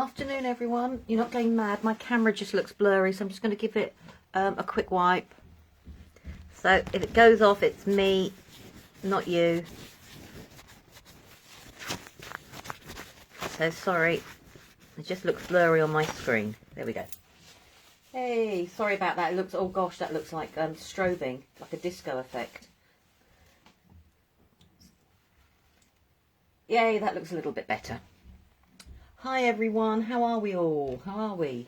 Afternoon, everyone. You're not going mad. My camera just looks blurry, so I'm just going to give it a quick wipe. So if it goes off, it's me, not you. So sorry. It just looks blurry on my screen. There we go. Hey, sorry about that. It looks, oh gosh, that looks like strobing, like a disco effect. Yay, that looks a little bit better. Hi everyone, how are we all? How are we?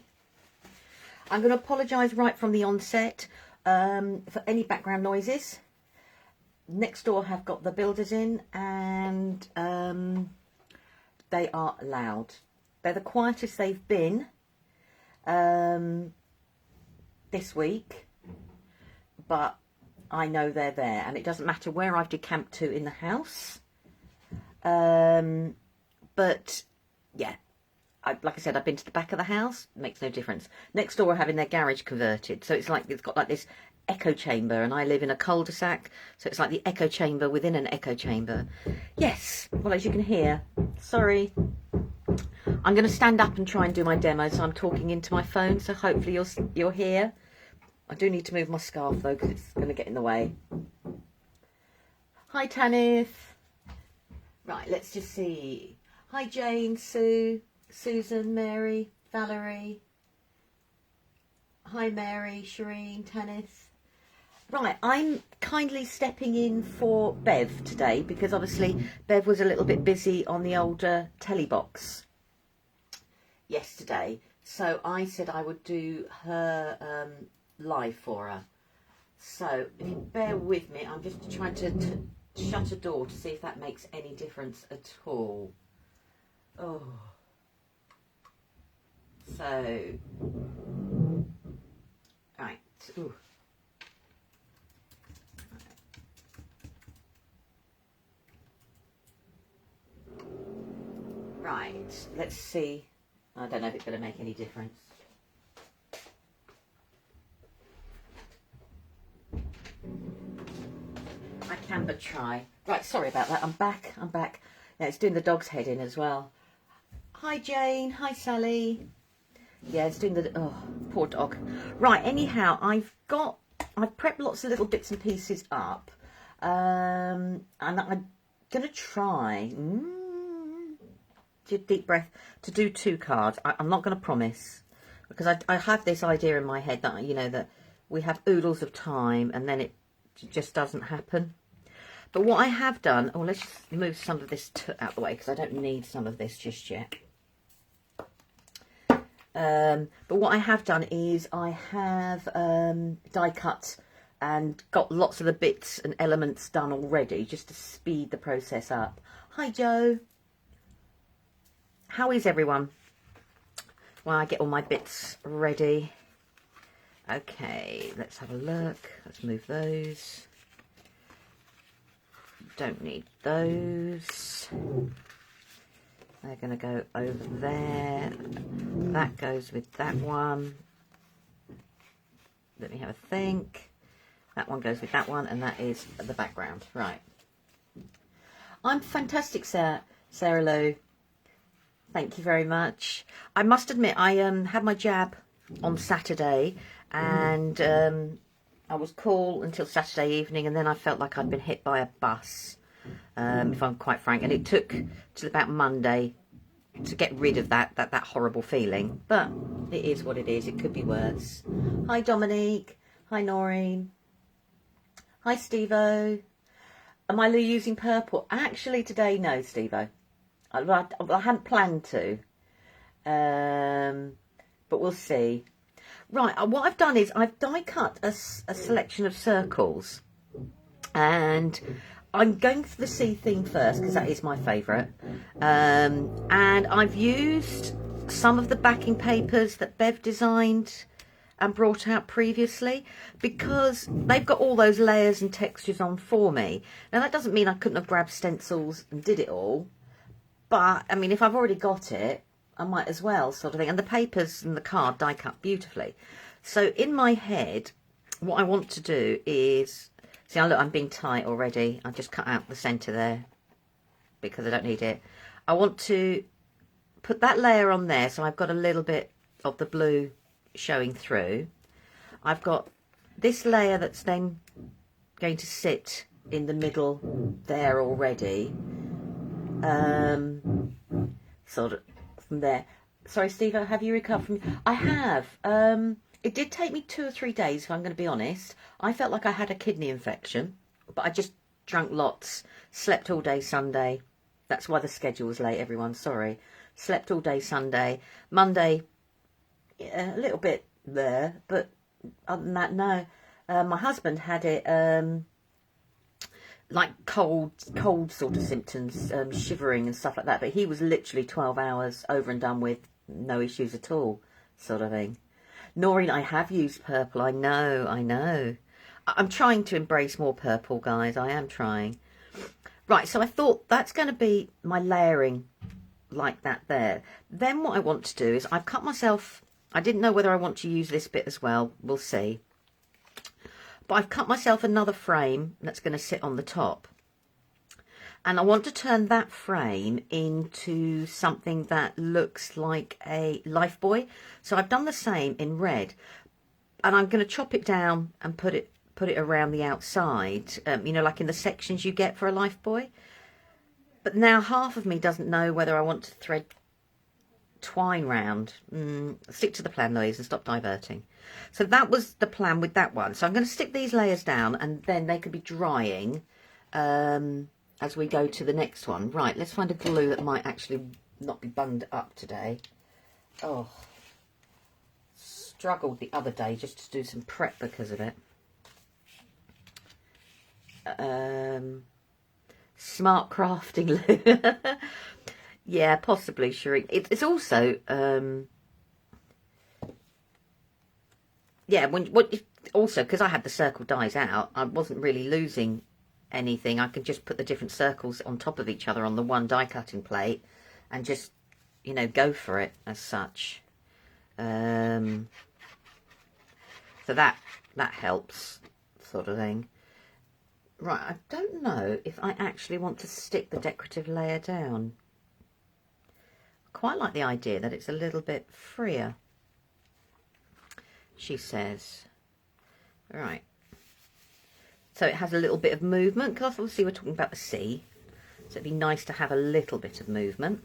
I'm going to apologise right from the onset for any background noises. Next door have got the builders in and they are loud. They're the quietest they've been this week, but I know they're there and it doesn't matter where I've decamped to in the house. But yeah, like I said, I've been to the back of the house. It makes no difference. Next door are having their garage converted, so it's like it's got like this echo chamber, and I live in a cul-de-sac, so it's like the echo chamber within an echo chamber. Yes, well, as you can hear, sorry, I'm going to stand up and try and do my demo, so I'm talking into my phone, so hopefully you'll hear. I do need to move my scarf though, because it's going to get in the way. Hi Tanith. Right, let's just see. Hi Jane, Sue, Susan, Mary, Valerie. Hi Mary, Shireen, Tanith. Right, I'm kindly stepping in for Bev today because obviously Bev was a little bit busy on the older telly box yesterday. So I said I would do her live for her. So if you bear with me, I'm just trying to shut a door to see if that makes any difference at all. Oh. So, right. Ooh. Right, let's see. I don't know if it's going to make any difference. I can but try. Right, sorry about that. I'm back. Yeah, it's doing the dog's head in as well. Hi Jane. Hi Sally. Yeah, it's doing the... Oh, poor dog. Right, anyhow, I've prepped lots of little bits and pieces up. And I'm going to try... deep breath. To do 2 cards. I'm not going to promise. Because I have this idea in my head that, you know, that we have oodles of time and then it just doesn't happen. But what I have done... Oh, let's just move some of this out of the way because I don't need some of this just yet. But what I have done is I have die cut and got lots of the bits and elements done already just to speed the process up. Hi Joe. How is everyone? While I get all my bits ready. Okay, let's have a look. Let's move those. Don't need those. They're going to go over there. That goes with that one. Let me have a think. That one goes with that one, and that is the background. Right. I'm fantastic, Sarah Lou. Thank you very much. I must admit, I had my jab on Saturday, and I was cool until Saturday evening, and then I felt like I'd been hit by a bus. If I'm quite frank, and it took till about Monday to get rid of that horrible feeling, but it is what it is. It could be worse. Hi Dominique. Hi Noreen. Hi Steve-O. Am I using purple? Actually today, no, Steve-O. I hadn't planned to, but we'll see. Right, what I've done is I've die cut a selection of circles, and I'm going for the sea theme first because that is my favourite. And I've used some of the backing papers that Bev designed and brought out previously because they've got all those layers and textures on for me. Now that doesn't mean I couldn't have grabbed stencils and did it all, but I mean if I've already got it, I might as well, sort of thing. And the papers and the card die cut beautifully. So in my head, what I want to do is... See, look, I'm being tight already. I just cut out the centre there because I don't need it. I want to put that layer on there, so I've got a little bit of the blue showing through. I've got this layer that's then going to sit in the middle there already. Sort of from there. Sorry, Steve, have you recovered from... I have. It did take me 2 or 3 days, if I'm going to be honest. I felt like I had a kidney infection, but I just drank lots, slept all day Sunday. That's why the schedule was late, everyone, sorry. Slept all day Sunday. Monday, yeah, a little bit there, but other than that, no. My husband had it, like cold sort of symptoms, shivering and stuff like that, but he was literally 12 hours over and done with, no issues at all, sort of thing. Noreen, I have used purple, I know. I'm trying to embrace more purple, guys, I am trying. Right, so I thought that's going to be my layering like that there. Then what I want to do is I've cut myself, I didn't know whether I want to use this bit as well, we'll see. But I've cut myself another frame that's going to sit on the top. And I want to turn that frame into something that looks like a life buoy. So I've done the same in red. And I'm going to chop it down and put it around the outside, you know, like in the sections you get for a life buoy. But now half of me doesn't know whether I want to thread twine round. Stick to the plan, Louise, and stop diverting. So that was the plan with that one. So I'm going to stick these layers down and then they could be drying as we go to the next one. Right, let's find a glue that might actually not be bunged up today. Oh, struggled the other day just to do some prep because of it. Smart crafting glue. Yeah, possibly, Cherie. It's also yeah, also because I had the circle dies out, I wasn't really losing anything. I could just put the different circles on top of each other on the one die cutting plate and just, you know, go for it as such. So that helps, sort of thing. Right, I don't know if I actually want to stick the decorative layer down. I quite like the idea that it's a little bit freer, she says. Right. So it has a little bit of movement, because obviously we're talking about the sea. So it'd be nice to have a little bit of movement.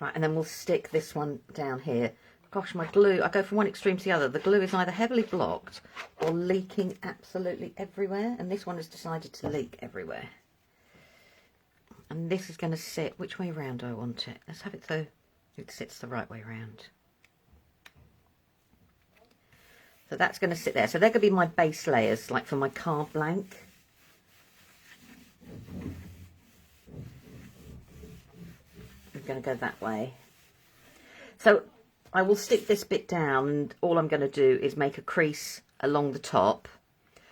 Right, and then we'll stick this one down here. Gosh, my glue, I go from one extreme to the other. The glue is either heavily blocked or leaking absolutely everywhere. And this one has decided to leak everywhere. And this is going to sit, which way round do I want it? Let's have it so it sits the right way round. So that's going to sit there. So they're going to be my base layers, like for my card blank. I'm going to go that way. So I will stick this bit down, and all I'm going to do is make a crease along the top,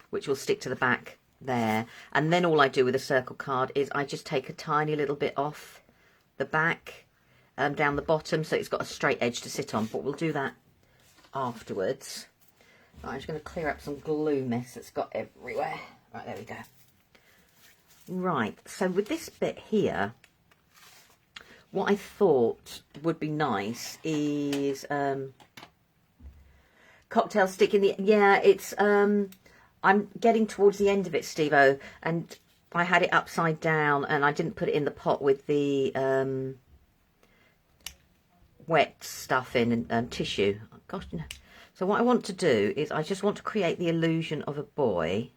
which will stick to the back there. And then all I do with a circle card is I just take a tiny little bit off the back, down the bottom, so it's got a straight edge to sit on. But we'll do that afterwards. Right, I'm just going to clear up some glue mess that's got everywhere. Right, there we go. Right, so with this bit here, what I thought would be nice is cocktail stick in the... Yeah, it's... I'm getting towards the end of it, Steve-O, and I had it upside down and I didn't put it in the pot with the wet stuff in and tissue. Gosh, no. So what I want to do is I just want to create the illusion of a boy.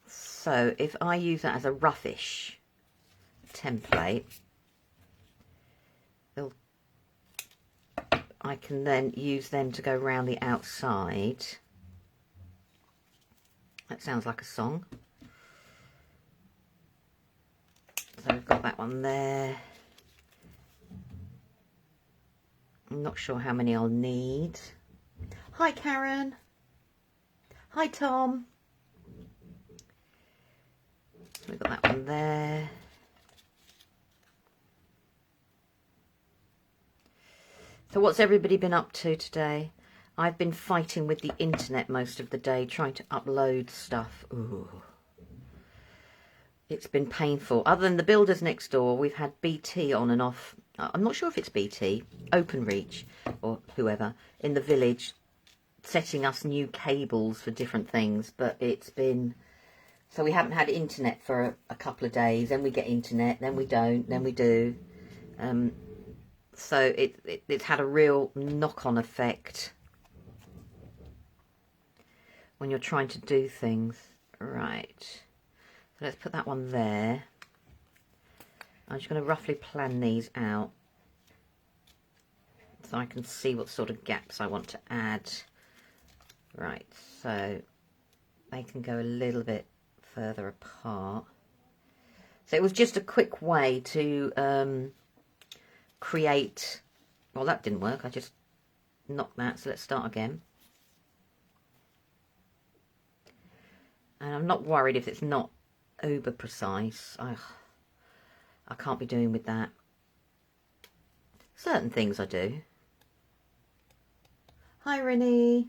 So if I use that as a roughish template, I can then use them to go around the outside. That sounds like a song. So we've got that one there. I'm not sure how many I'll need. Hi, Karen. Hi, Tom. We've got that one there. So what's everybody been up to today? I've been fighting with the internet most of the day, trying to upload stuff. Ooh. it's been painful. Other than the builders next door, we've had BT on and off. I'm not sure if it's BT, Openreach, or whoever, in the village, setting us new cables for different things. But it's been... So we haven't had internet for a couple of days. Then we get internet, then we don't, then we do. So it's had a real knock-on effect when you're trying to do things. Right. So let's put that one there. I'm just going to roughly plan these out so I can see what sort of gaps I want to add. Right, so they can go a little bit further apart. So it was just a quick way to create... Well, that didn't work. I just knocked that, so let's start again. And I'm not worried if it's not uber precise. I can't be doing with that. Certain things I do. Hi, Rennie.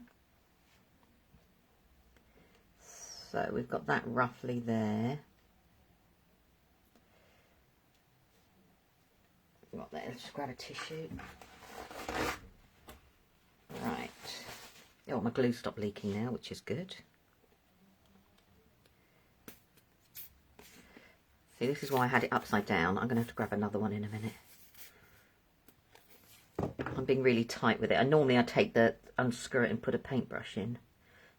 So we've got that roughly there. Got there. Let's just grab a tissue. Right. Oh, my glue stopped leaking now, which is good. See, this is why I had it upside down. I'm going to have to grab another one in a minute. I'm being really tight with it. Normally I take unscrew it and put a paintbrush in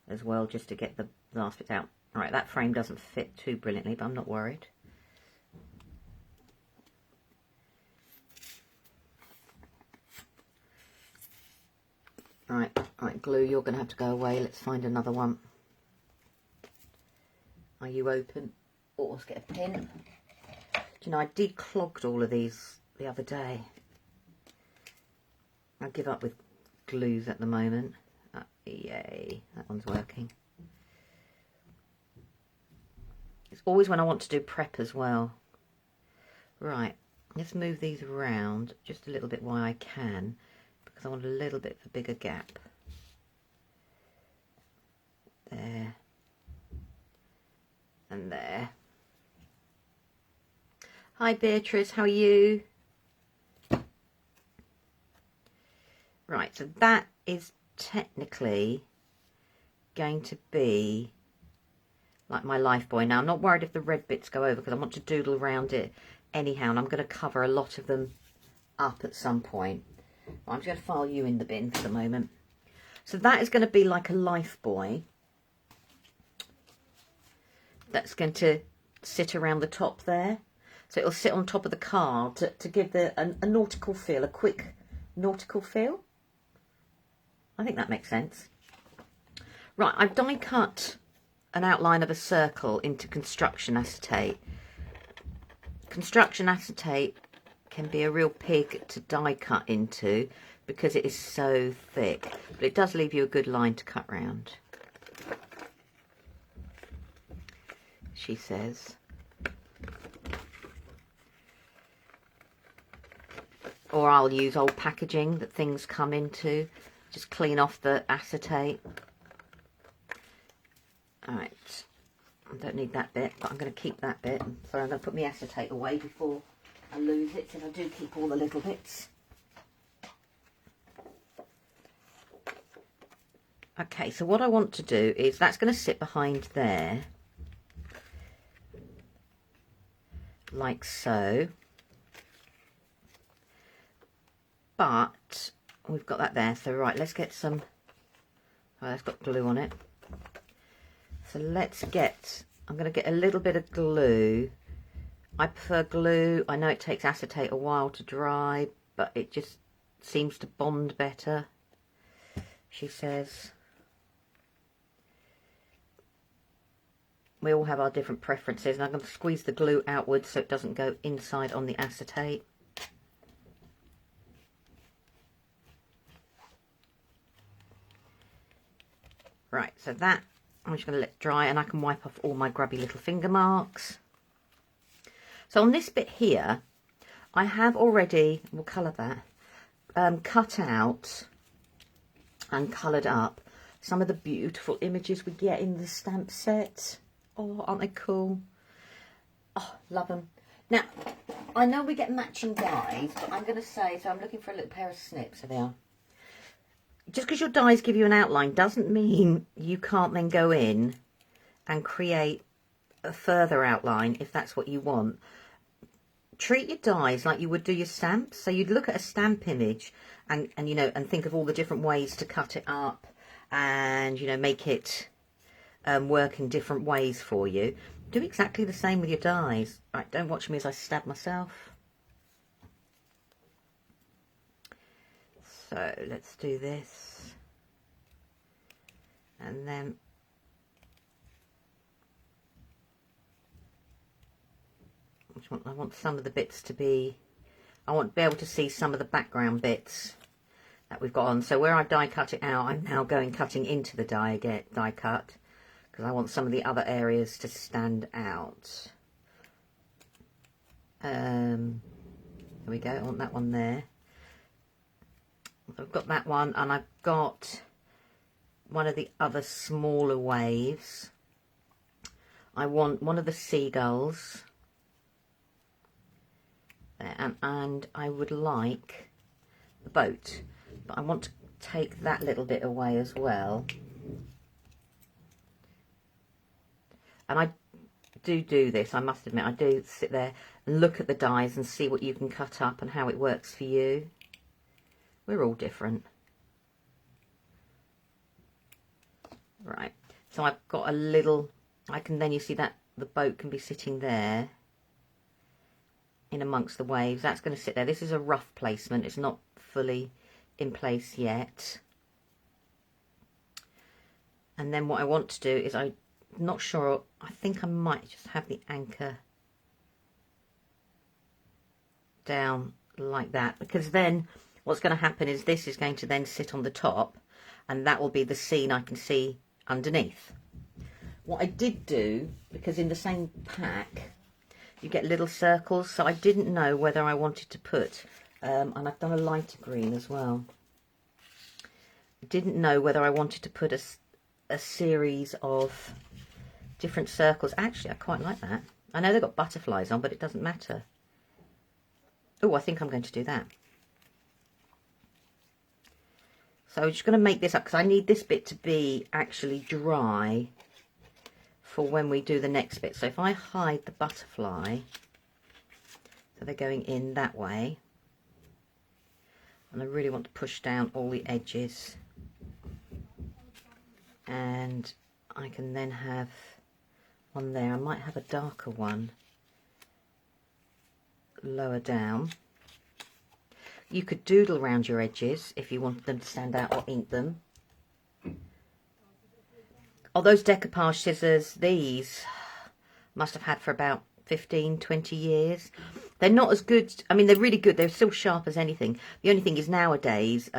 as well, just to get the last bit out. Alright, that frame doesn't fit too brilliantly, but I'm not worried. Right, glue, you're going to have to go away. Let's find another one. Are you open? Oh, let's get a pin. Do you know, I declogged all of these the other day. I give up with glues at the moment. Yay, that one's working. It's always when I want to do prep as well. Right, let's move these around just a little bit while I can, because I want a little bit of a bigger gap. There. And there. Hi Beatrice, how are you? Right, so that is technically going to be like my life buoy. Now I'm not worried if the red bits go over, because I want to doodle around it anyhow, and I'm going to cover a lot of them up at some point. I'm just going to file you in the bin for the moment. So that is going to be like a life buoy that's going to sit around the top there. So it'll sit on top of the card to give a nautical feel, a quick nautical feel. I think that makes sense. Right, I've die cut an outline of a circle into construction acetate. Construction acetate can be a real pig to die cut into because it is so thick, but it does leave you a good line to cut round. She says. Or I'll use old packaging that things come into. Just clean off the acetate. Alright, I don't need that bit, but I'm going to keep that bit. So I'm going to put my acetate away before I lose it, because I do keep all the little bits. Okay, so what I want to do is, that's going to sit behind there. Like so. But we've got that there, so right, let's get some, oh, that's got glue on it. So let's get, I'm going to get a little bit of glue. I prefer glue. I know it takes acetate a while to dry, but it just seems to bond better, she says. We all have our different preferences, and I'm going to squeeze the glue outwards so it doesn't go inside on the acetate. Right, so that I'm just going to let dry, and I can wipe off all my grubby little finger marks. So on this bit here, I have already, we'll colour that, cut out and coloured up some of the beautiful images we get in the stamp set. Oh, aren't they cool? Oh, love them. Now, I know we get matching dies, but I'm going to say, so I'm looking for a little pair of snips. So they are. Just because your dies give you an outline doesn't mean you can't then go in and create a further outline if that's what you want. Treat your dies like you would do your stamps. So you'd look at a stamp image and you know, and think of all the different ways to cut it up and, you know, make it work in different ways for you. Do exactly the same with your dies. Right, don't watch me as I stab myself. So let's do this. And then I want some of the bits to be, I want to be able to see some of the background bits that we've got on. So where I've die cut it out, I'm now cutting into the die cut, because I want some of the other areas to stand out. There we go, I want that one there. I've got that one, and I've got one of the other smaller waves. I want one of the seagulls. And I would like the boat, but I want to take that little bit away as well. And I do this, I must admit, I do sit there and look at the dies and see what you can cut up and how it works for you. We're all different. Right, so I've got a little, I can then, you see that the boat can be sitting there in amongst the waves. That's going to sit there. This is a rough placement. It's not fully in place yet. And then what I want to do is, I'm not sure, I think I might just have the anchor down like that, because then what's going to happen is this is going to then sit on the top, and that will be the scene I can see underneath. What I did do, because in the same pack you get little circles, so I didn't know whether I wanted to put, and I've done a lighter green as well, I didn't know whether I wanted to put a series of different circles. Actually, I quite like that. I know they've got butterflies on, but it doesn't matter. Oh, I think I'm going to do that. So I'm just going to make this up, because I need this bit to be actually dry for when we do the next bit. So if I hide the butterfly, so they're going in that way, and I really want to push down all the edges, and I can then have one there. I might have a darker one lower down. You could doodle around your edges if you wanted them to stand out, or ink them. Oh, those decoupage scissors, these must have had for about 15, 20 years. They're not as good. I mean, they're really good. They're still sharp as anything. The only thing is nowadays,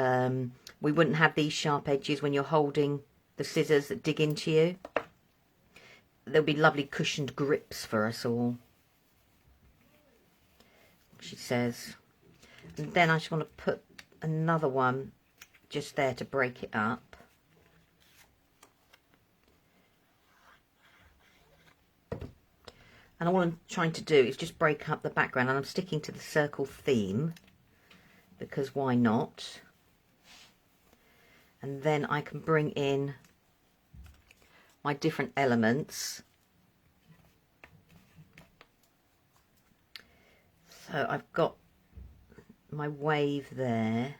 we wouldn't have these sharp edges when you're holding the scissors that dig into you. There'll be lovely cushioned grips for us all, she says. And then I just want to put another one just there to break it up. And all I'm trying to do is just break up the background, and I'm sticking to the circle theme, because why not? And then I can bring in my different elements. So I've got my wave there,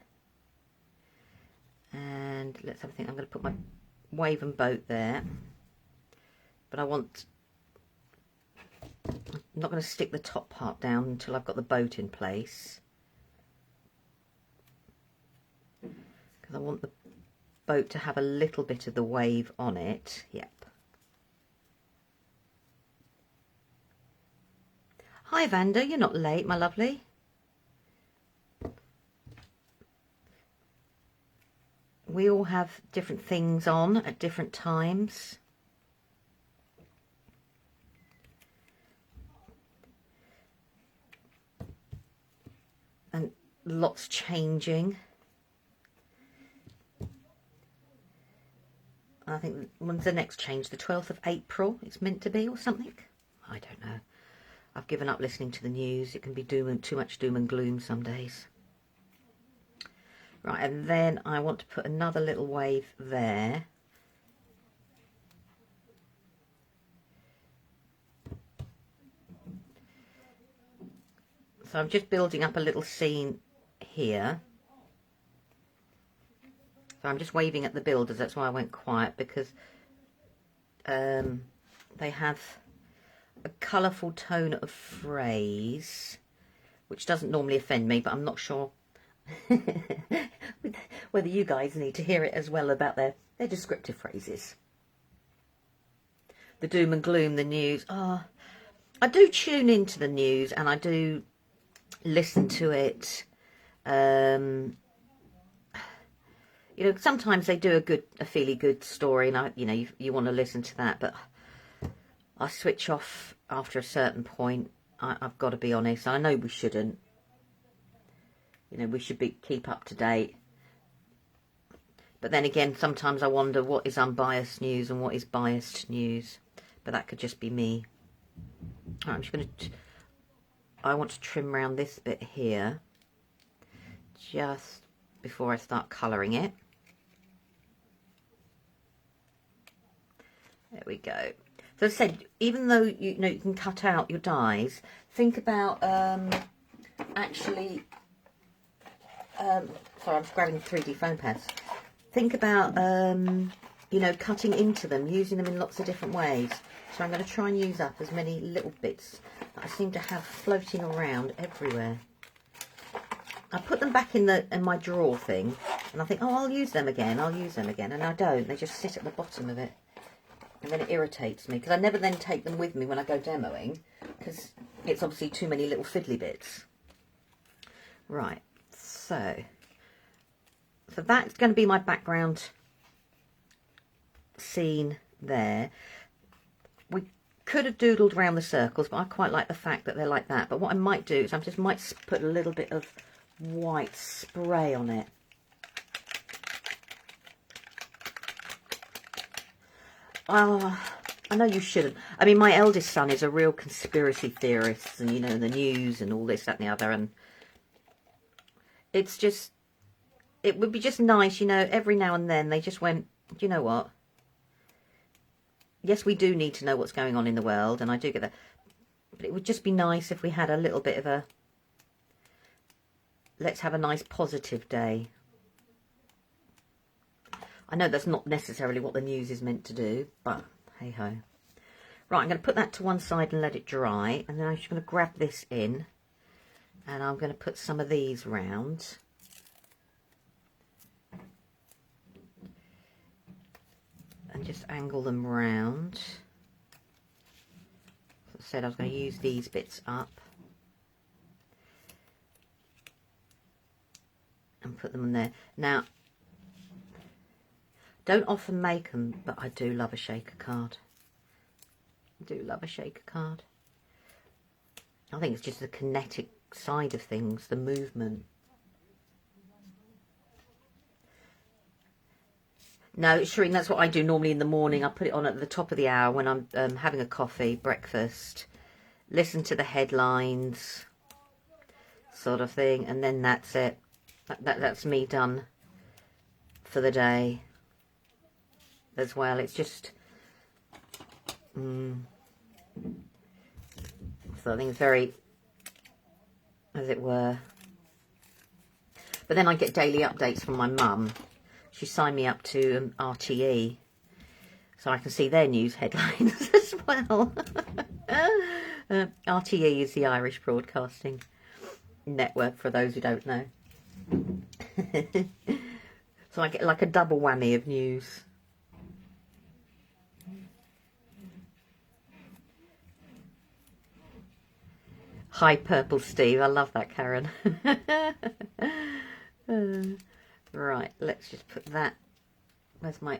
and let's have a think. I'm going to put my wave and boat there, but I'm not going to stick the top part down until I've got the boat in place, because I want the boat to have a little bit of the wave on it. Yep. Hi Vanda, you're not late, my lovely. We all have different things on at different times. And lots changing. I think, when's the next change? The 12th of April it's meant to be, or something? I don't know. I've given up listening to the news. It can be too much doom and gloom some days. Right, and then I want to put another little wave there. So I'm just building up a little scene here. So I'm just waving at the builders. That's why I went quiet, because they have a colourful tone of phrase, which doesn't normally offend me, but I'm not sure whether you guys need to hear it as well about their descriptive phrases. The doom and gloom, the news. I do tune into the news and I do listen to it. You know, sometimes they do a fairly good story, and you want to listen to that, but I switch off after a certain point. I've got to be honest. I know we shouldn't. You know, we should keep up to date. But then again, sometimes I wonder what is unbiased news and what is biased news. But that could just be me. Right, I'm just going to... I want to trim around this bit here, just before I start colouring it. There we go. So as I said, even though you can cut out your dies, think about actually... sorry, I'm just grabbing 3D foam pads. Think about, cutting into them, using them in lots of different ways. So I'm going to try and use up as many little bits that I seem to have floating around everywhere. I put them back in my drawer thing, and I think, oh, I'll use them again, and I don't. They just sit at the bottom of it, and then it irritates me, because I never then take them with me when I go demoing, because it's obviously too many little fiddly bits. Right, so that's going to be my background scene there. We could have doodled around the circles, but I quite like the fact that they're like that. But what I might do is I just might put a little bit of white spray on it. I know you shouldn't. I mean, my eldest son is a real conspiracy theorist, and the news and all this, that and the other, and it's just, it would be just nice, every now and then they just went, do you know what? Yes, we do need to know what's going on in the world, and I do get that. But it would just be nice if we had a little bit of a, let's have a nice positive day. I know that's not necessarily what the news is meant to do, but hey-ho. Right, I'm going to put that to one side and let it dry, and then I'm just going to grab this in, and I'm going to put some of these round. And just angle them round. As I said, I was going to use these bits up and put them in there. Now, don't often make them, but I do love a shaker card. I do love a shaker card. I think it's just the kinetic side of things, the movement. No, Shireen, that's what I do normally in the morning. I put it on at the top of the hour when I'm having a coffee, breakfast, listen to the headlines, sort of thing, and then that's it. That's me done for the day as well. It's just... so I think it's very, as it were. But then I get daily updates from my mum. She signed me up to RTE, so I can see their news headlines as well. RTE is the Irish Broadcasting Network, for those who don't know. So I get like a double whammy of news. Hi, Purple Steve. I love that, Karen. Right, let's just put that. Where's my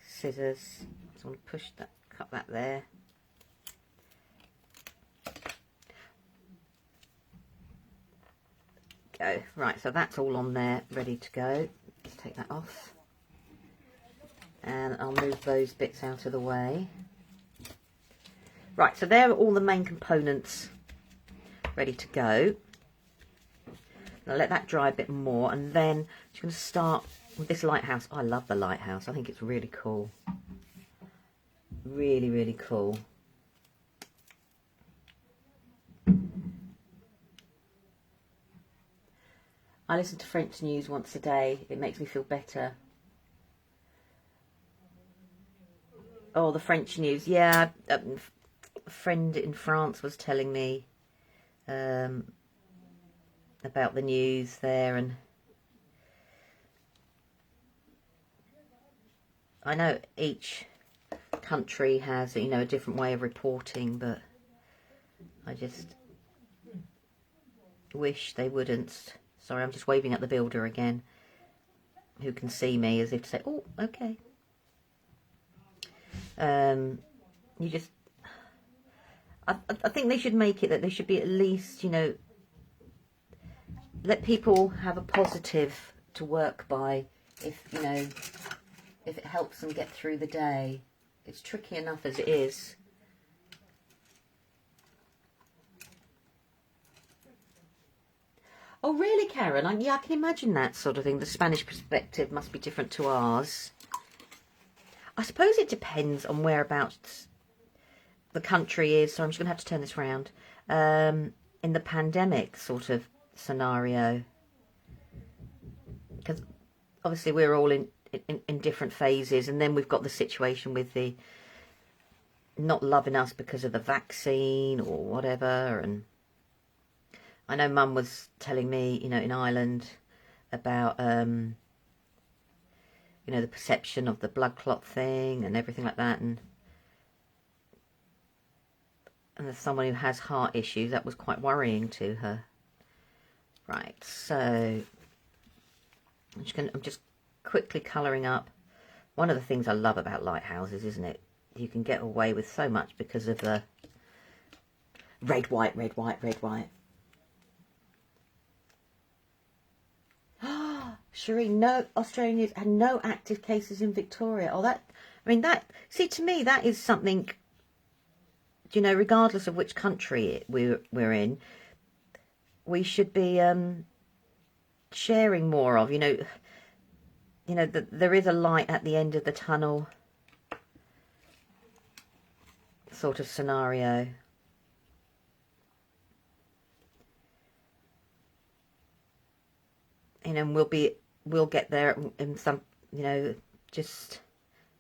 scissors? So I want to push that, cut that there. Go. Right, so that's all on there, ready to go. Let's take that off. And I'll move those bits out of the way. Right, so there are all the main components ready to go. I'll let that dry a bit more, and then I'm just going to start with this lighthouse. Oh, I love the lighthouse. I think it's really cool. Really, really cool. I listen to French news once a day. It makes me feel better. Oh, the French news. Yeah, a friend in France was telling me about the news there, and I know each country has, you know, a different way of reporting, but I just wish they wouldn't. Sorry, I'm just waving at the builder again, who can see me, as if to say, oh, okay. You just, I think they should make it that they should be at least, you know, let people have a positive to work by, if, you know, if it helps them get through the day. It's tricky enough as it is. Oh, really, Karen? Yeah, I can imagine that sort of thing. The Spanish perspective must be different to ours. I suppose it depends on whereabouts the country is. So I'm just going to have to turn this round. In the pandemic sort of scenario. Because obviously we're all in different phases. And then we've got the situation with the not loving us because of the vaccine or whatever. And I know Mum was telling me, you know, in Ireland about, you know, the perception of the blood clot thing and everything like that. And as someone who has heart issues, that was quite worrying to her. Right, so I'm just quickly colouring up. One of the things I love about lighthouses, isn't it? You can get away with so much because of the red, white, red, white, red, white. Shireen, no, Australians had no active cases in Victoria. Oh, that, I mean, that, see, to me, that is something, you know, regardless of which country we're in, we should be sharing more of, you know, there is a light at the end of the tunnel sort of scenario. You know, and we'll get there in some, you know, just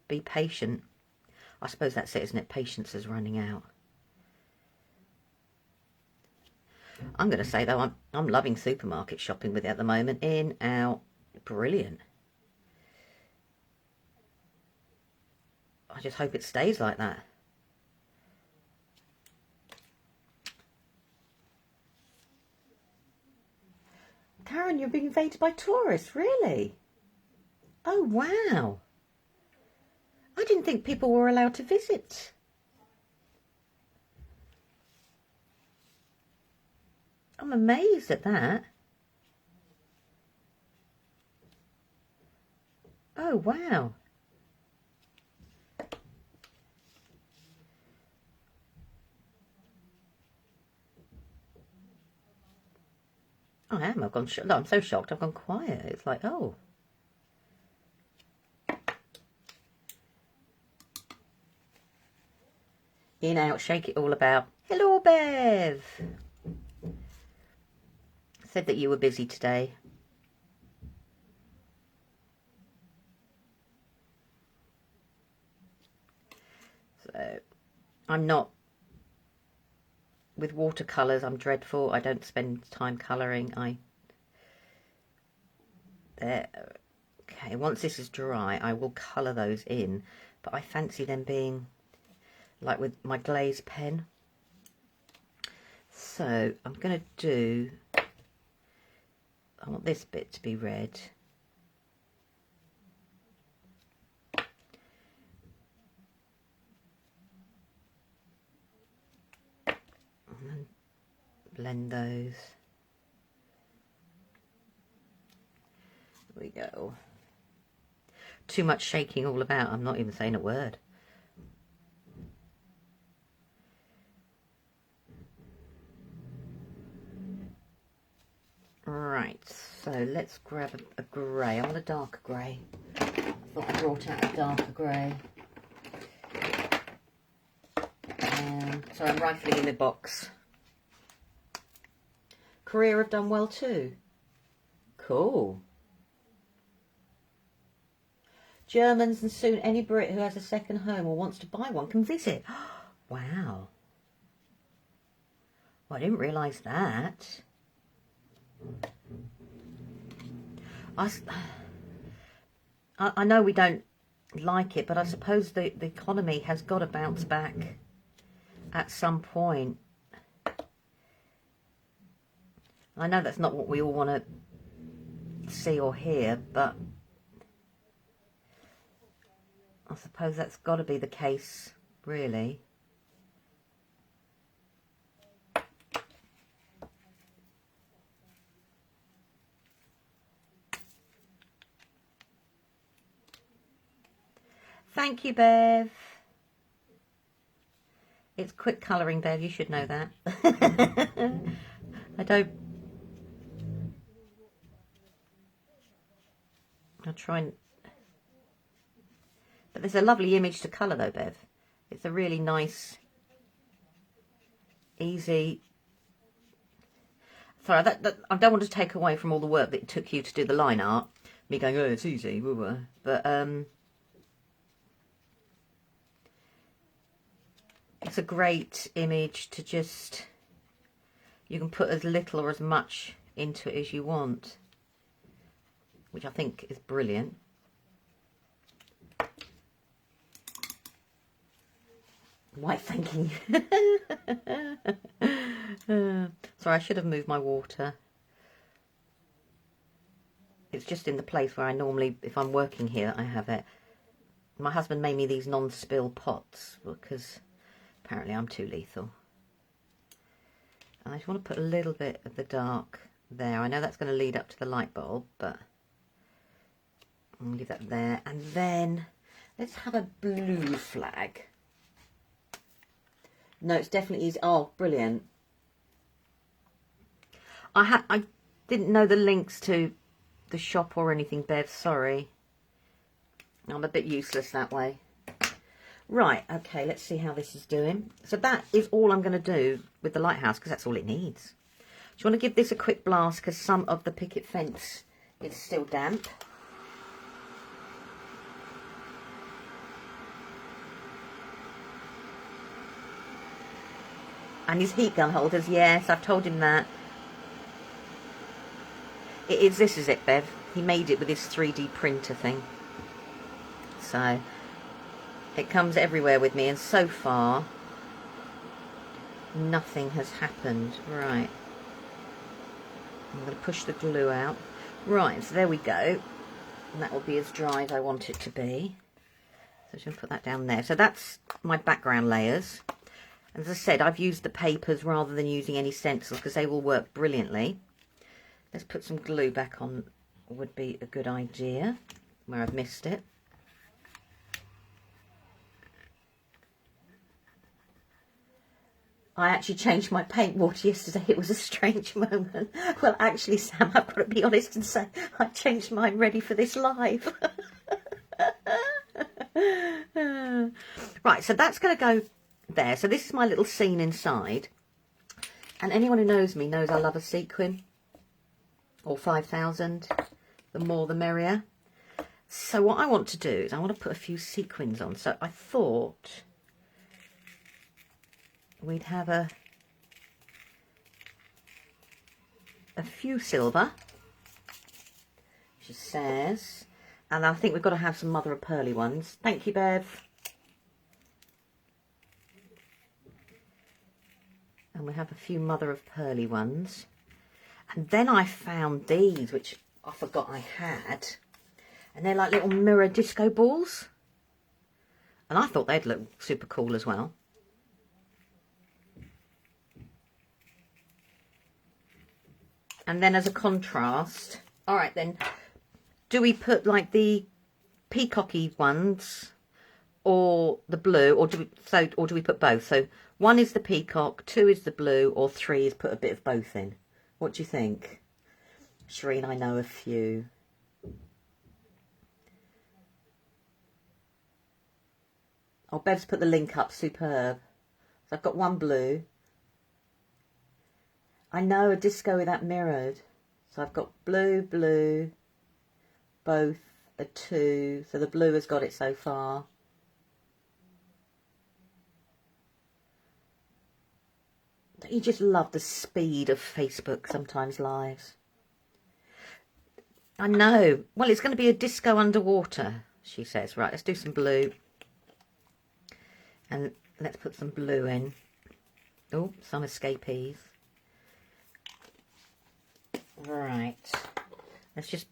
be patient. I suppose that's it, isn't it? Patience is running out. I'm going to say, though, I'm loving supermarket shopping with it at the moment. In, out, brilliant. I just hope it stays like that. Karen, you're being invaded by tourists, really? Oh, wow. I didn't think people were allowed to visit. I'm amazed at that. Oh, wow. I am. I've gone. No, I'm so shocked. I've gone quiet. It's like, oh. In, out, shake it all about. Hello, Bev. Said that you were busy today. So, I'm not. With watercolours, I'm dreadful. I don't spend time colouring. There. Okay, once this is dry, I will colour those in. But I fancy them being like with my glaze pen. So I'm going to do, I want this bit to be red. And then blend those. There we go. Too much shaking all about. I'm not even saying a word. Right, so let's grab a grey. I want a darker grey. I thought I brought out a darker grey. So I'm rifling in the box. Korea have done well too. Cool. Germans and soon any Brit who has a second home or wants to buy one can visit. Wow. Well, I didn't realise that. I know we don't like it, but I suppose the economy has got to bounce back at some point. I know that's not what we all want to see or hear, but I suppose that's got to be the case, really. Thank you, Bev. It's quick colouring, Bev. You should know that. I'll try and... But there's a lovely image to colour, though, Bev. It's a really nice, easy... Sorry, I don't want to take away from all the work that it took you to do the line art. Me going, oh, it's easy. But, it's a great image to just... You can put as little or as much into it as you want, which I think is brilliant. Why, thanking you. Sorry, I should have moved my water. It's just in the place where I normally, if I'm working here, I have it. My husband made me these non-spill pots because apparently I'm too lethal. And I just want to put a little bit of the dark there. I know that's going to lead up to the light bulb, but I'll leave that there. And then let's have a blue flag. No, it's definitely easy. Oh, brilliant. I didn't know the links to the shop or anything, Bev. Sorry. I'm a bit useless that way. Right, okay, let's see how this is doing. So that is all I'm going to do with the lighthouse, because that's all it needs. Do you want to give this a quick blast, because some of the picket fence is still damp. And his heat gun holders, yes, I've told him that. This is it, Bev. He made it with his 3D printer thing. So... it comes everywhere with me, and so far nothing has happened. Right, I'm going to push the glue out. Right, so there we go, and that will be as dry as I want it to be. So I'm just going to put that down there. So that's my background layers. As I said, I've used the papers rather than using any stencils because they will work brilliantly. Let's put some glue back on, would be a good idea where I've missed it. I actually changed my paint water yesterday. It was a strange moment. Well, actually, Sam, I've got to be honest and say I changed mine ready for this live. Right, so that's going to go there. So this is my little scene inside. And anyone who knows me knows I love a sequin. Or 5,000. The more the merrier. So what I want to do is I want to put a few sequins on. So I thought... we'd have a few silver, she says, and I think we've got to have some mother of pearly ones. Thank you, Bev. And we have a few mother of pearly ones. And then I found these, which I forgot I had, and they're like little mirror disco balls, and I thought they'd look super cool as well. And then as a contrast, all right then, do we put like the peacocky ones or the blue, or do we put both? So 1 is the peacock, 2 is the blue, or 3 is put a bit of both in. What do you think? Shireen, I know a few. Oh, Bev's put the link up. Superb. So I've got one blue. I know a disco with that mirrored. So I've got blue, blue, both a 2. So the blue has got it so far. Don't you just love the speed of Facebook sometimes lives? I know. Well, it's going to be a disco underwater, she says. Right, let's do some blue. And let's put some blue in. Oh, some escapees. Right. Let's just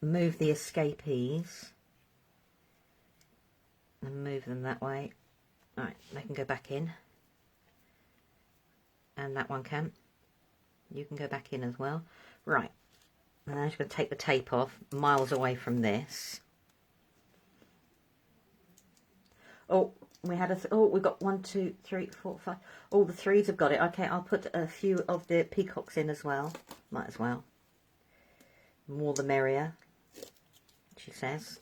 move the escapees. And move them that way. Right, they can go back in. And that one can. You can go back in as well. Right. And I'm just going to take the tape off, miles away from this. Oh, we had we've got 1, 2, 3, 4, 5. All the 3s have got it. Okay, I'll put a few of the peacocks in as well. Might as well. More the merrier, she says.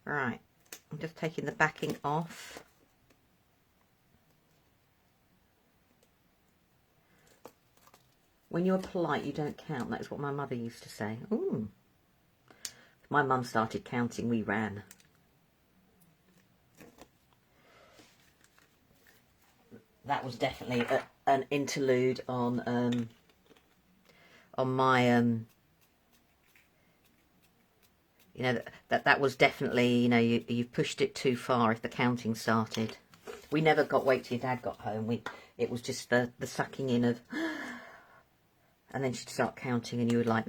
Right. I'm just taking the backing off. When you're polite, you don't count. That is what my mother used to say. Ooh. If my mum started counting, we ran. That was definitely an interlude on my you know, that was definitely, you know, you pushed it too far if the counting started. We never got wait till your dad got home. It was just the sucking in of. And then she'd start counting and you would like,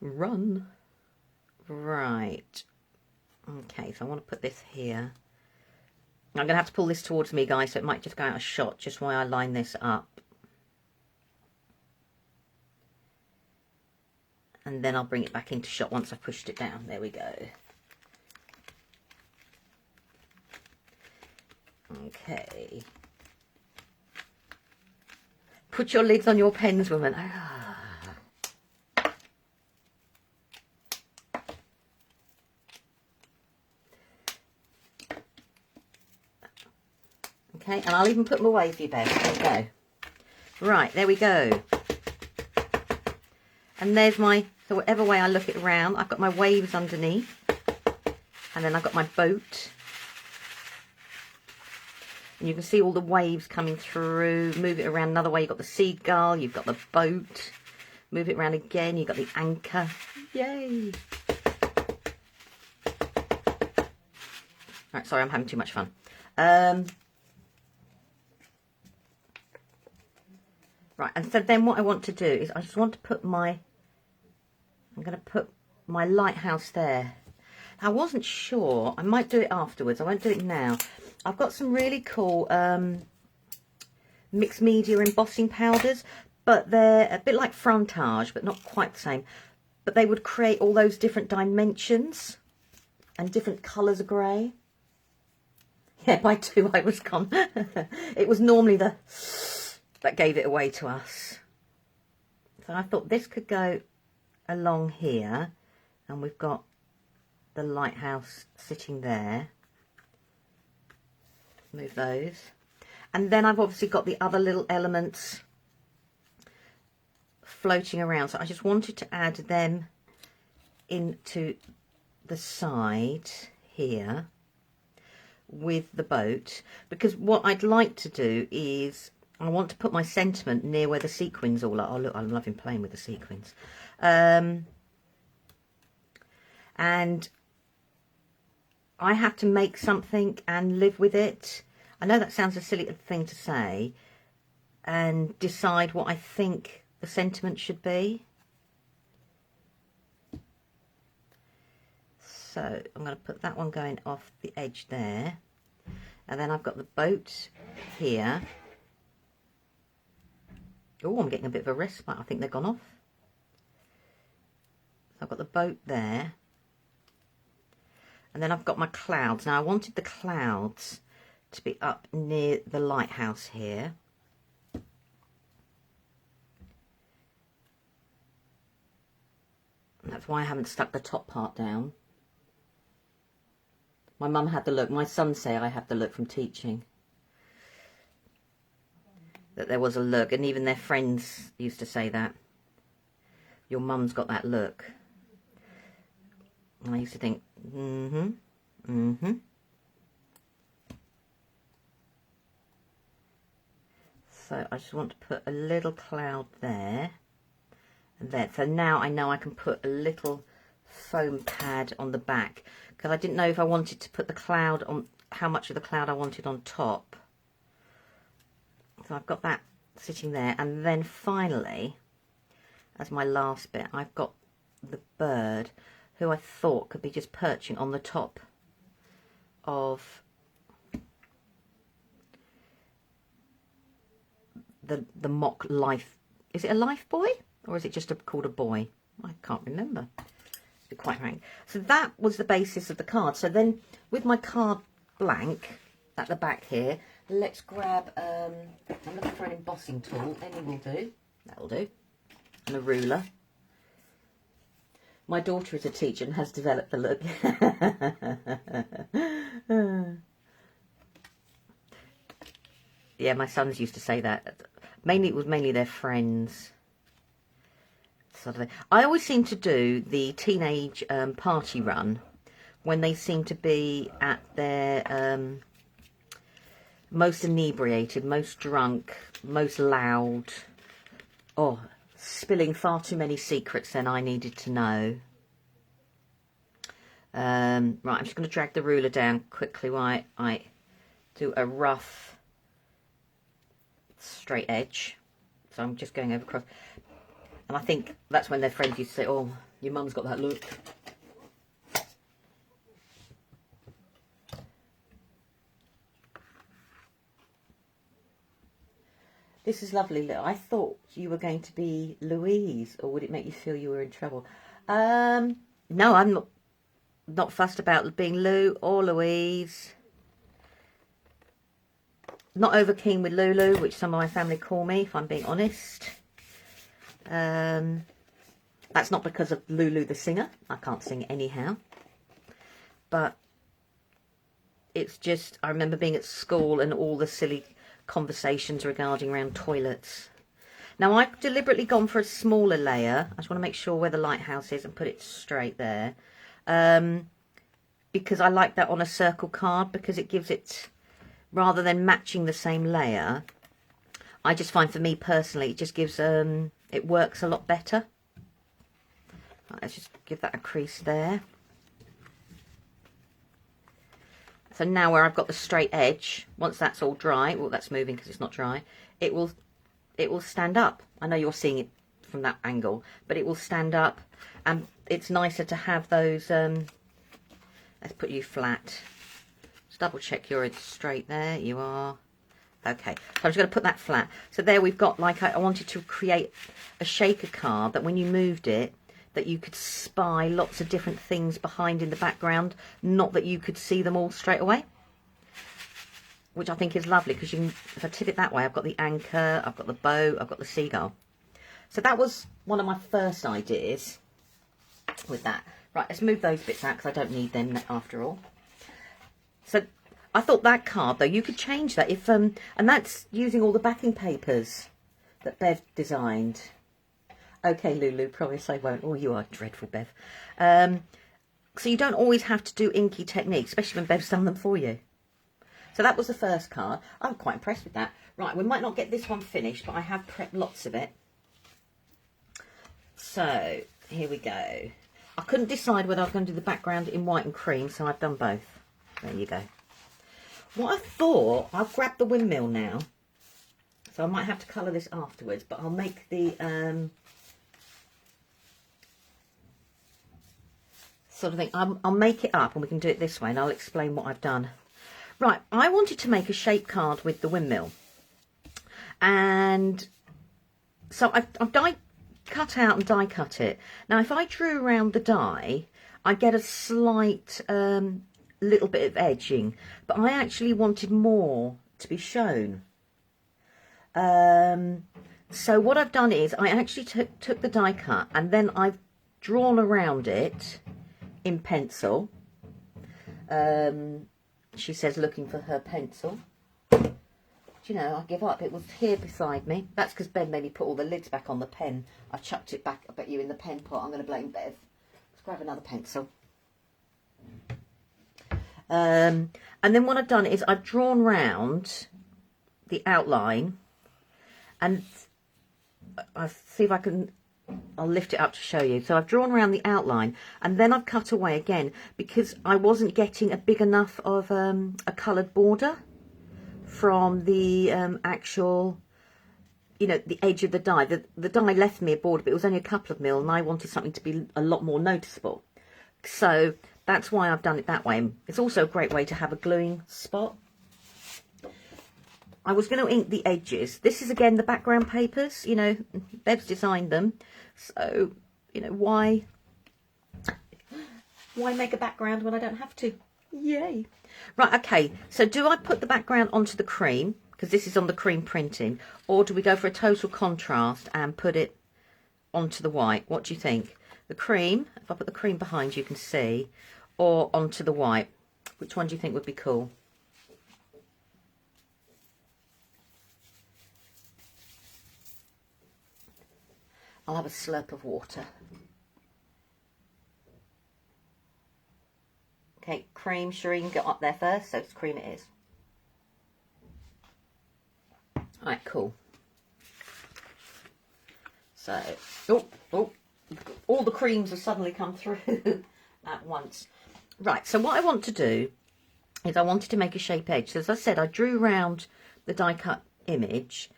run. Right. Okay, so I want to put this here. I'm going to have to pull this towards me, guys, so it might just go out of shot just while I line this up. And then I'll bring it back into shot once I've pushed it down. There we go. Okay. Put your lids on your pens, woman. Ah. Okay, and I'll even put them away for you, babe. There we go. Right, there we go. And there's my, so whatever way I look it around, I've got my waves underneath. And then I've got my boat. And you can see all the waves coming through. Move it around another way. You've got the seagull. You've got the boat. Move it around again. You've got the anchor. Yay. Right, sorry, I'm having too much fun. Right, and so then what I want to do is I just want to put my, I'm going to put my lighthouse there. I wasn't sure. I might do it afterwards. I won't do it now. I've got some really cool mixed media embossing powders, but they're a bit like Frontage, but not quite the same. But they would create all those different dimensions and different colours of grey. Yeah, by 2 I was gone. It was normally the that gave it away to us. So I thought this could go along here, and we've got the lighthouse sitting there. Move those. And then I've obviously got the other little elements floating around. So I just wanted to add them into the side here with the boat, because what I'd like to do is I want to put my sentiment near where the sequins all are. Oh look, I'm loving playing with the sequins. And I have to make something and live with it. I know that sounds a silly thing to say, and decide what I think the sentiment should be. So I'm going to put that one going off the edge there. And then I've got the boat here. Oh, I'm getting a bit of a respite. I think they've gone off. So I've got the boat there. And then I've got my clouds. Now I wanted the clouds to be up near the lighthouse here. That's why I haven't stuck the top part down. My mum had the look. My sons say I have the look from teaching. That there was a look, and even their friends used to say that. Your mum's got that look. And I used to think, So I just want to put a little cloud there. And there. So now I know I can put a little foam pad on the back. Because I didn't know if I wanted to put the cloud on, how much of the cloud I wanted on top. So I've got that sitting there. And then finally, as my last bit, I've got the bird, who I thought could be just perching on the top of the mock life. Is it a life boy? Or is it just called a boy? I can't remember. To be quite frank. So that was the basis of the card. So then with my card blank at the back here, let's grab, I'm looking for an embossing tool. Any will do. That'll do. And a ruler. My daughter is a teacher and has developed the look. Yeah, my sons used to say that. Mainly, it was mainly their friends. Sort of. I always seem to do the teenage party run when they seem to be at their most inebriated, most drunk, most loud. Oh, spilling far too many secrets than I needed to know. Right, I'm just going to drag the ruler down quickly while I do a rough straight edge. So I'm just going over across. And I think that's when their friends used to say, oh, your mum's got that look. This is lovely. I thought you were going to be Louise, or would it make you feel you were in trouble? No, I'm not fussed about being Lou or Louise. Not over keen with Lulu, which some of my family call me, if I'm being honest. That's not because of Lulu the singer. I can't sing anyhow. But it's just, I remember being at school and all the silly conversations regarding around toilets. Now I've deliberately gone for a smaller layer. I just want to make sure where the lighthouse is and put it straight there. Because I like that on a circle card, because it gives it, rather than matching the same layer, I just find for me personally, it just gives, it works a lot better. Right, let's just give that a crease there. So now where I've got the straight edge, once that's all dry, well, that's moving because it's not dry, it will stand up. I know you're seeing it from that angle, but it will stand up, and it's nicer to have those, let's put you flat. Just double check you're straight there, you are. Okay, so I'm just going to put that flat. So there we've got, like, I wanted to create a shaker card that when you moved it, that you could spy lots of different things behind in the background, not that you could see them all straight away, which I think is lovely, because you can, if I tip it that way, I've got the anchor, I've got the bow, I've got the seagull. So that was one of my first ideas with that. Right, let's move those bits out because I don't need them after all. So I thought that card, though, you could change that if, and that's using all the backing papers that Bev designed. Okay, Lulu, promise I won't. Oh, you are dreadful, Bev. So you don't always have to do inky techniques, especially when Bev's done them for you. So that was the first card. I'm quite impressed with that. Right, we might not get this one finished, but I have prepped lots of it. So here we go. I couldn't decide whether I was going to do the background in white and cream, so I've done both. There you go. What I thought, I'll grab the windmill now. So I might have to colour this afterwards, but I'll make the sort of thing. I'll make it up and we can do it this way, and I'll explain what I've done. Right, I wanted to make a shape card with the windmill. And so I've cut out and die cut it. Now, if I drew around the die, I get a slight little bit of edging, but I actually wanted more to be shown. So what I've done is I actually took the die cut, and then I've drawn around it in pencil. She says looking for her pencil. Do you know, I give up. It was here beside me. That's because Ben made me put all the lids back on the pen. I chucked it back, I bet you, in the pen pot. I'm going to blame Bev. Let's grab another pencil. And then what I've done is I've drawn round the outline, and I'll see if I can, I'll lift it up to show you. So I've drawn around the outline, and then I've cut away again because I wasn't getting a big enough of a coloured border from the actual, you know, the edge of the die. The die left me a border, but it was only a couple of mil, and I wanted something to be a lot more noticeable. So that's why I've done it that way. It's also a great way to have a gluing spot. I was going to ink the edges. This is, again, the background papers. You know, Bev's designed them. So, you know, why make a background when I don't have to? Yay. Right, okay. So do I put the background onto the cream, because this is on the cream printing, or do we go for a total contrast and put it onto the white? What do you think? The cream, if I put the cream behind you can see, or onto the white? Which one do you think would be cool? I'll have a slurp of water. Okay, cream, Shireen, get up there first, so it's cream it is. Alright, cool. So, all the creams have suddenly come through at once. Right, so what I want to do is I wanted to make a shape edge. So as I said, I drew round the die cut image,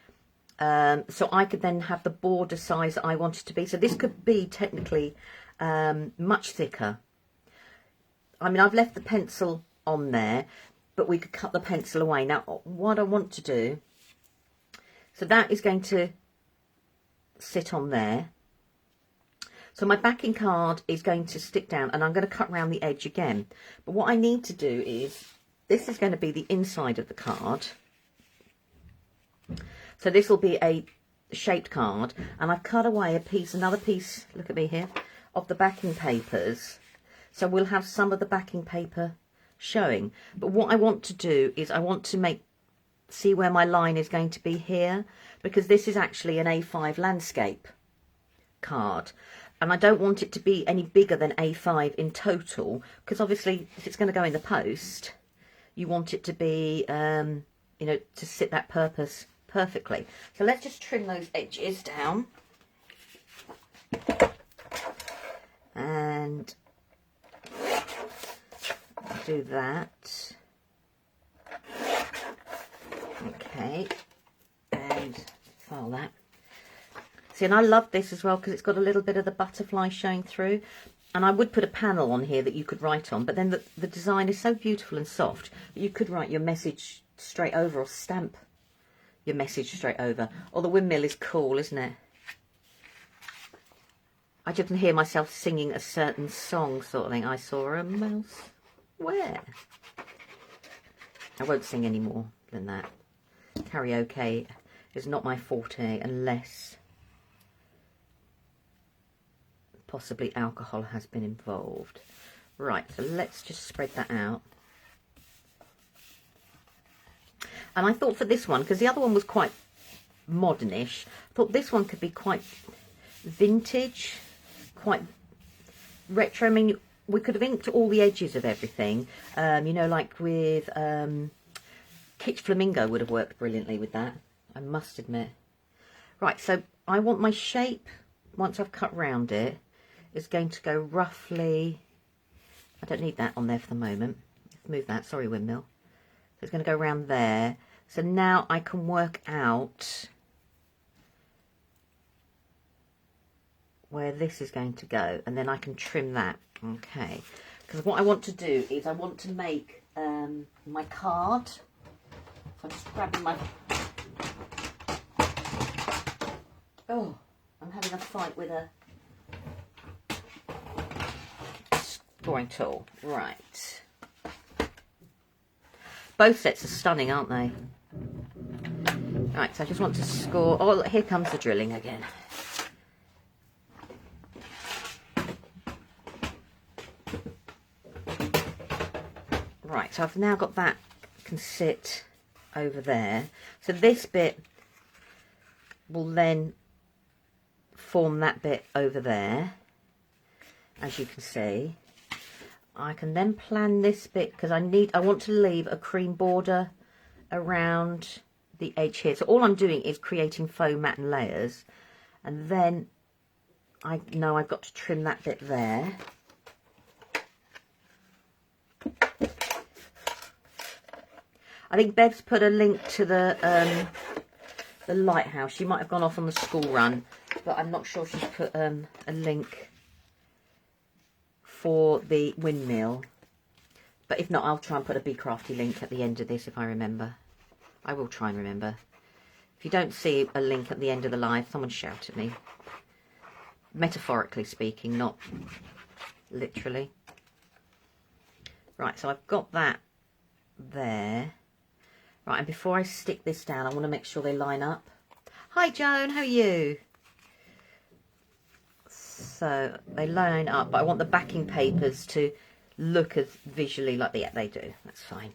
so I could then have the border size that I wanted to be. So this could be technically much thicker. I mean, I've left the pencil on there, but we could cut the pencil away. Now, what I want to do, so that is going to sit on there. So my backing card is going to stick down, and I'm going to cut around the edge again. But what I need to do is, this is going to be the inside of the card. So this will be a shaped card, and I've cut away a piece, another piece, look at me here, of the backing papers. So we'll have some of the backing paper showing. But what I want to do is I want to see where my line is going to be here, because this is actually an A5 landscape card. And I don't want it to be any bigger than A5 in total, because obviously if it's going to go in the post, you want it to be, you know, to sit that purpose perfectly. So let's just trim those edges down. And do that. Okay, and file that. See, and I love this as well because it's got a little bit of the butterfly showing through. And I would put a panel on here that you could write on, but then the design is so beautiful and soft that you could write your message straight over, or stamp your message straight over. Or the windmill is cool, isn't it? I just can hear myself singing a certain song, sort of thing. I saw a mouse. Where? I won't sing any more than that. Karaoke is not my forte unless possibly alcohol has been involved. Right, so let's just spread that out. And I thought for this one, because the other one was quite modernish, I thought this one could be quite vintage, quite retro. I mean, we could have inked all the edges of everything, you know, like with Kitsch Flamingo would have worked brilliantly with that, I must admit. Right, so I want my shape, once I've cut round it, is going to go roughly, I don't need that on there for the moment. Let's move that, sorry windmill. So it's going to go around there. So now I can work out where this is going to go, and then I can trim that. Okay, because what I want to do is I want to make my card. So I'm just grabbing my, oh, I'm having a fight with a scoring tool. Right, both sets are stunning, aren't they? Right, so I just want to score. Oh, here comes the drilling again. Right, so I've now got that can sit over there. So this bit will then form that bit over there, as you can see. I can then plan this bit because I want to leave a cream border around the edge here. So all I'm doing is creating faux mat and layers, and then I know I've got to trim that bit there. I think Bev's put a link to the lighthouse. She might have gone off on the school run, but I'm not sure she's put a link for the windmill. But if not, I'll try and put a Be Crafty link at the end of this if I remember. I will try and remember. If you don't see a link at the end of the live, someone shout at me. Metaphorically speaking, not literally. Right, so I've got that there. Right, and before I stick this down, I want to make sure they line up. Hi Joan, how are you? So they line up, but I want the backing papers to look as visually like they do. That's fine.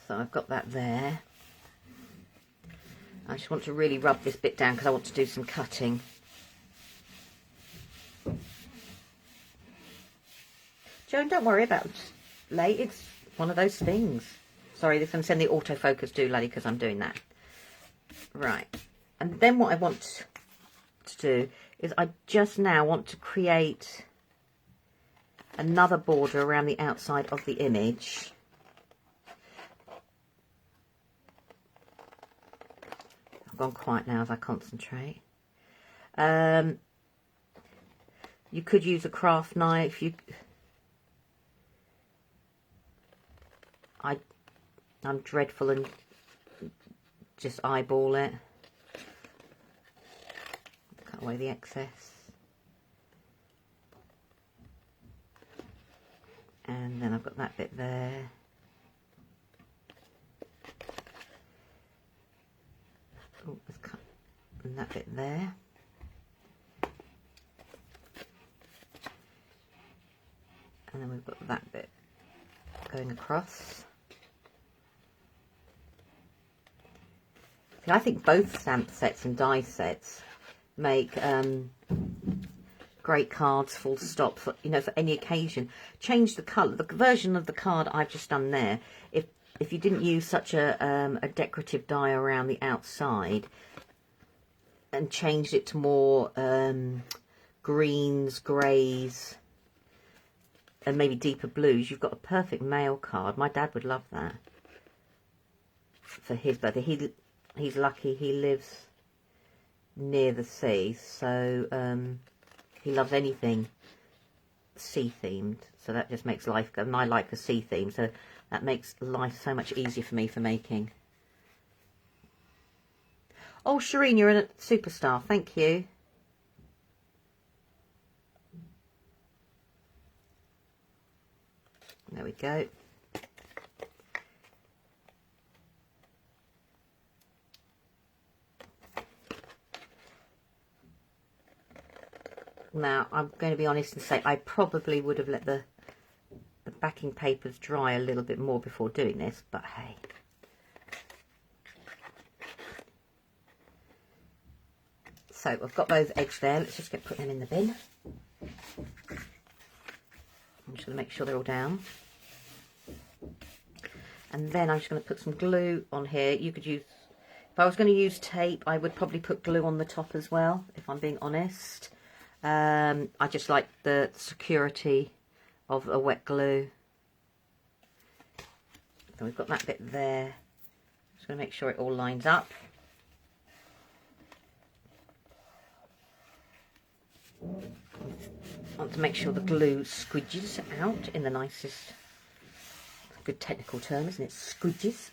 So I've got that there. I just want to really rub this bit down because I want to do some cutting. Joan, don't worry about late. It's one of those things. Sorry, this can send the autofocus doolally because I'm doing that. Right. And then what I want to do is I just now want to create another border around the outside of the image. I've gone quiet now as I concentrate. You could use a craft knife. I'm dreadful and just eyeball it. Cut away the excess. And then I've got that bit there. Oh, let's cut and that bit there. And then we've got that bit going across. I think both stamp sets and die sets make great cards, full stop, for, you know, for any occasion. Change the colour. The version of the card I've just done there, if you didn't use such a decorative die around the outside and changed it to more greens, greys, and maybe deeper blues, you've got a perfect mail card. My dad would love that for his birthday. He's lucky he lives near the sea, so he loves anything sea themed, so that just makes life go. And I like the sea theme, so that makes life so much easier for me for making. Oh, Shireen, you're a superstar. Thank you. There we go. Now, I'm going to be honest and say I probably would have let the backing papers dry a little bit more before doing this, but hey. So, I've got those eggs there. Let's just put them in the bin. I'm just going to make sure they're all down. And then I'm just going to put some glue on here. You could use, if I was going to use tape, I would probably put glue on the top as well, if I'm being honest. I just like the security of a wet glue. So we've got that bit there. Just going to make sure it all lines up. I want to make sure the glue squidges out in the nicest, good technical term, isn't it? Squidges.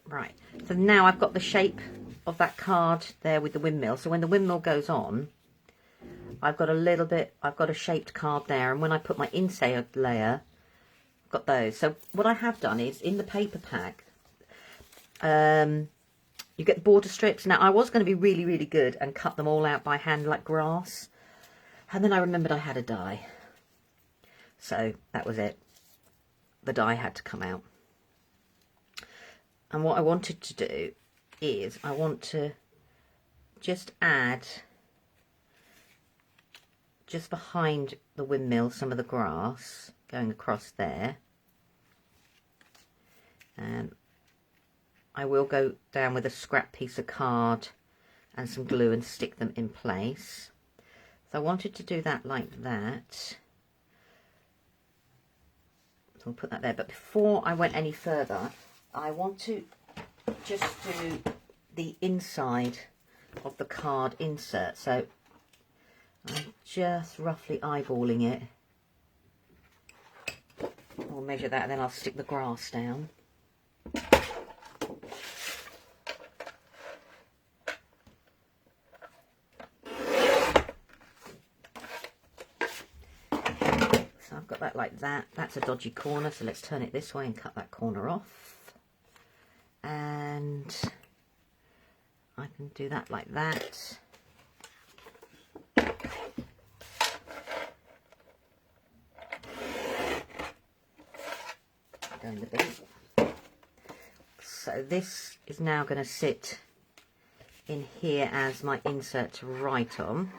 Right, so now I've got the shape of that card there with the windmill. So when the windmill goes on, I've got a little bit, I've got a shaped card there. And when I put my inside layer, I've got those. So what I have done is, in the paper pack, you get the border strips. Now, I was going to be really, really good and cut them all out by hand like grass. And then I remembered I had a die. So that was it. The die had to come out. And what I wanted to do is I want to just add, just behind the windmill, some of the grass going across there. And I will go down with a scrap piece of card and some glue and stick them in place. So I wanted to do that like that. So I'll put that there. But before I went any further, I want to just do the inside of the card insert. So I'm just roughly eyeballing it. I'll measure that and then I'll stick the grass down. Got that like that. That's a dodgy corner, so let's turn it this way and cut that corner off. And I can do that like that. Down the bin. So this is now going to sit in here as my insert to write on.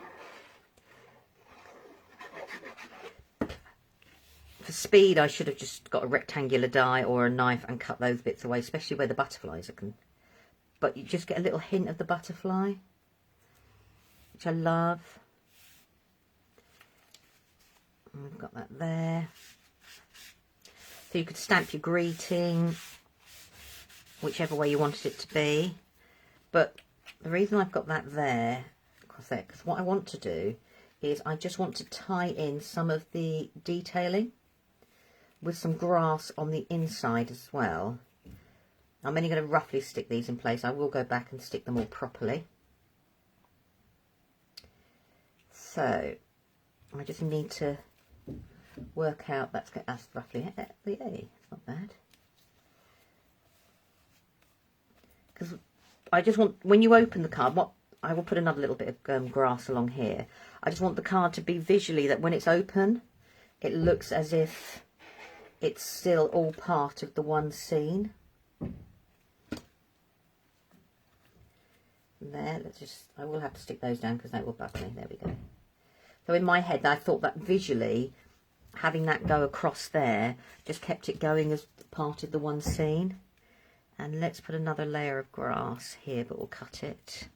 For speed, I should have just got a rectangular die or a knife and cut those bits away, especially where the butterflies are. But you just get a little hint of the butterfly, which I love. And we've got that there. So you could stamp your greeting, whichever way you wanted it to be. But the reason I've got that there, because what I want to do is I just want to tie in some of the detailing with some grass on the inside as well. I'm only going to roughly stick these in place. I will go back and stick them all properly. So I just need to work out, that's roughly, it's not bad. Because I just want, when you open the card, I will put another little bit of grass along here. I just want the card to be visually that when it's open, it looks as if it's still all part of the one scene. There, I will have to stick those down because that will bug me. There we go. So in my head, I thought that visually, having that go across there, just kept it going as part of the one scene. And let's put another layer of grass here, but we'll cut it.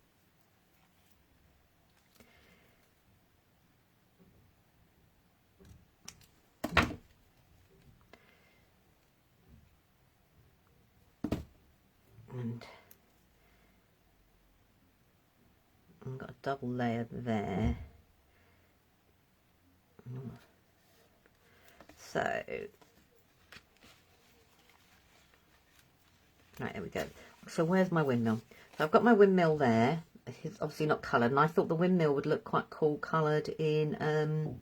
And I've got a double layer there. So, right, there we go. So where's my windmill? So I've got my windmill there. It's obviously not coloured, and I thought the windmill would look quite cool coloured in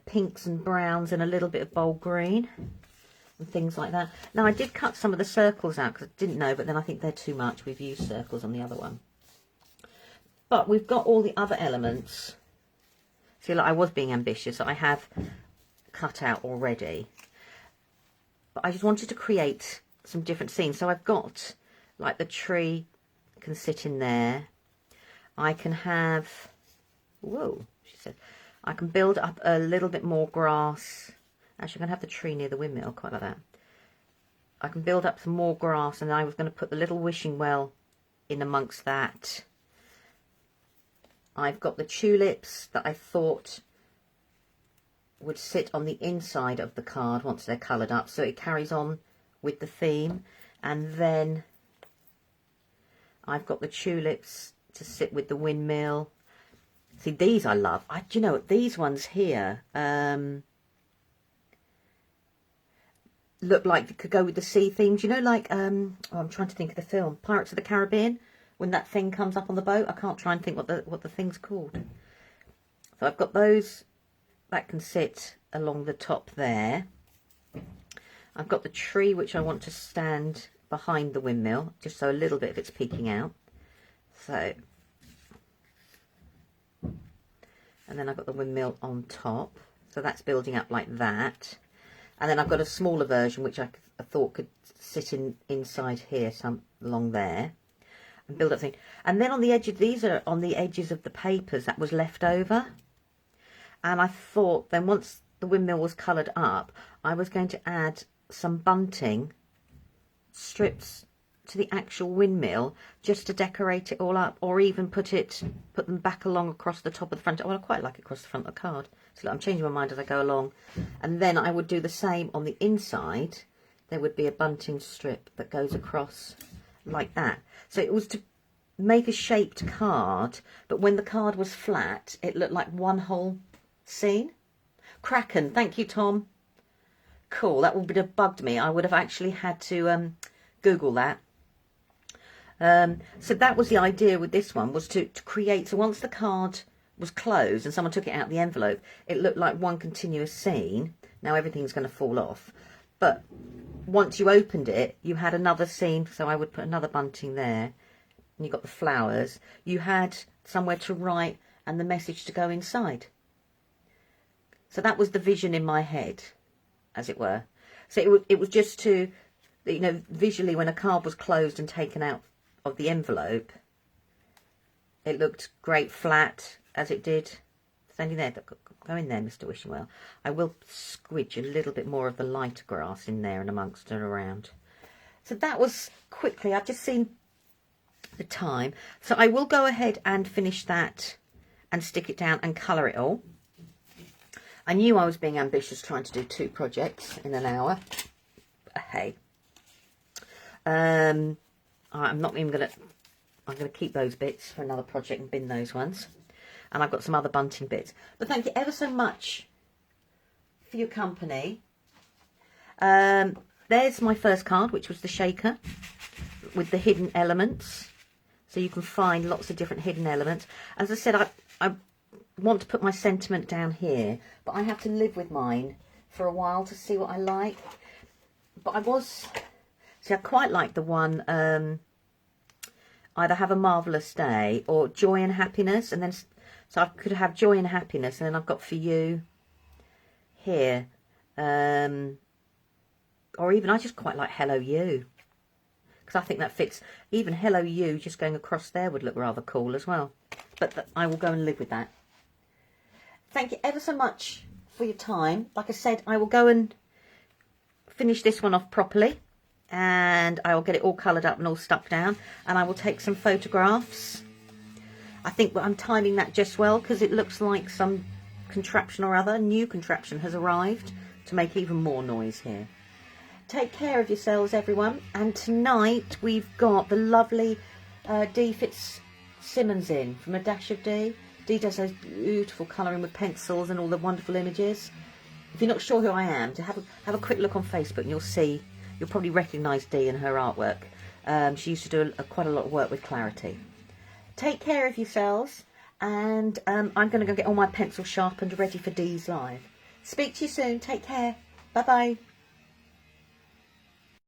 pinks and browns and a little bit of bold green. And things like that. Now I did cut some of the circles out because I didn't know, but then I think they're too much. We've used circles on the other one. But we've got all the other elements. See, like I was being ambitious. I have cut out already. But I just wanted to create some different scenes. So I've got, like, the tree can sit in there. I can have, whoa, she said, I can build up a little bit more grass. Actually, I'm going to have the tree near the windmill, quite like that. I can build up some more grass, and I was going to put the little wishing well in amongst that. I've got the tulips that I thought would sit on the inside of the card once they're coloured up, so it carries on with the theme. And then I've got the tulips to sit with the windmill. See, these I love. Do you know what? These ones here look like they could go with the sea themes. You know, like, I'm trying to think of the film, Pirates of the Caribbean, when that thing comes up on the boat. I can't try and think what the thing's called. So I've got those that can sit along the top there. I've got the tree which I want to stand behind the windmill, just so a little bit of it's peeking out. So, and then I've got the windmill on top. So that's building up like that. And then I've got a smaller version, which I thought could sit inside here, some along there, and build up thing. And then on the edge of, these are on the edges of the papers that was left over. And I thought then once the windmill was coloured up, I was going to add some bunting strips to the actual windmill just to decorate it all up, or even put them back along across the top of the front. Oh, I quite like it across the front of the card. So I'm changing my mind as I go along. And then I would do the same on the inside. There would be a bunting strip that goes across like that. So it was to make a shaped card, but when the card was flat, it looked like one whole scene. Kraken, thank you, Tom. Cool, that would have bugged me. I would have actually had to Google that. So that was the idea with this one, was to create, so once the card was closed and someone took it out of the envelope, it looked like one continuous scene. Now everything's going to fall off, but once you opened it, you had another scene. So I would put another bunting there, and you got the flowers. You had somewhere to write and the message to go inside. So that was the vision in my head, as it were. So it was just to, you know, visually when a card was closed and taken out of the envelope, it looked great flat, as it did. Standing there, go in there, Mr. Wishing Well. I will squidge a little bit more of the lighter grass in there and amongst and around. So that was quickly, I've just seen the time. So I will go ahead and finish that and stick it down and colour it all. I knew I was being ambitious trying to do 2 projects in an hour. But hey. I'm not even going to... I'm going to keep those bits for another project and bin those ones. And I've got some other bunting bits. But thank you ever so much for your company. There's my first card, which was the shaker with the hidden elements. So you can find lots of different hidden elements. As I said, I want to put my sentiment down here, but I have to live with mine for a while to see what I like. But I quite like the one, either Have a Marvellous Day or Joy and Happiness, and then, so I could have Joy and Happiness, and then I've got For You here, or even I just quite like Hello You, because I think that fits. Even Hello You just going across there would look rather cool as well, but I will go and live with that. Thank you ever so much for your time. Like I said, I will go and finish this one off properly, and I will get it all coloured up and all stuck down, and I will take some photographs. I think I'm timing that just well, because it looks like some contraption or other, new contraption has arrived to make even more noise here. Take care of yourselves, everyone, and tonight we've got the lovely Dee Fitzsimmons in from A Dash of Dee. Dee does those beautiful colouring with pencils and all the wonderful images. If you're not sure who I am, to have a quick look on Facebook, and you'll probably recognise Dee and her artwork. She used to do quite a lot of work with Clarity. Take care of yourselves, and I'm going to go get all my pencils sharpened ready for Dee's live. Speak to you soon. Take care. Bye-bye.